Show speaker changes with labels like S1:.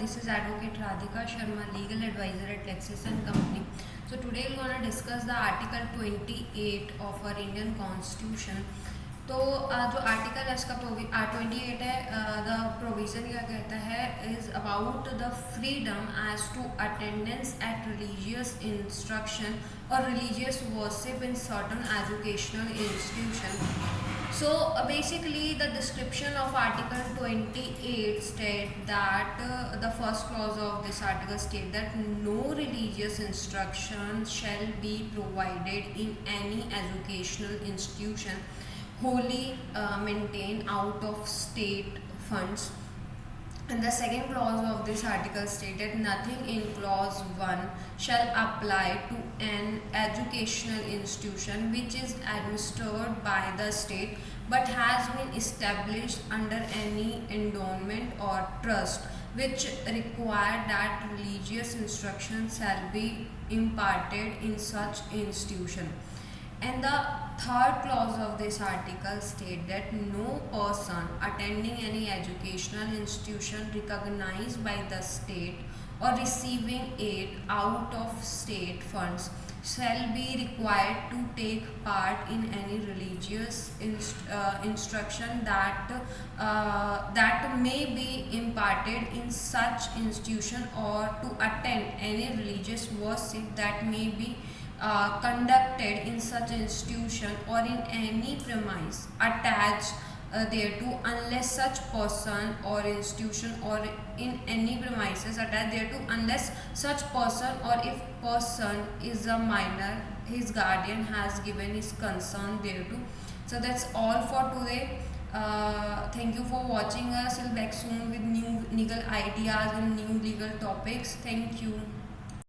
S1: This is Advocate Radhika Sharma, legal advisor at Lexis and Company. So today we're going to discuss the Article 28 of our Indian Constitution. तो जो article है इसका 28 है, the provision क्या कहता है is about the freedom as to attendance at religious instruction और religious worship in certain educational institution. So basically the description of Article 28 state that the first clause of this article state that no religious instruction shall be provided in any educational institution wholly maintained out of state funds. And the second clause of this article stated nothing in clause 1 shall apply to an educational institution which is administered by the state but has been established under any endowment or trust which require that religious instruction shall be imparted in such institution. And the third clause of this article states that no person attending any educational institution recognized by the state or receiving aid out of state funds shall be required to take part in any religious instruction that may be imparted in such institution or to attend any religious worship that may be conducted in such institution or in any premise attached thereto unless such person or institution or in any premises attached thereto unless such person or if person is a minor his guardian has given his consent thereto. So that's all for today. Thank you for watching us. We'll be back soon with new legal ideas and new legal topics. Thank you.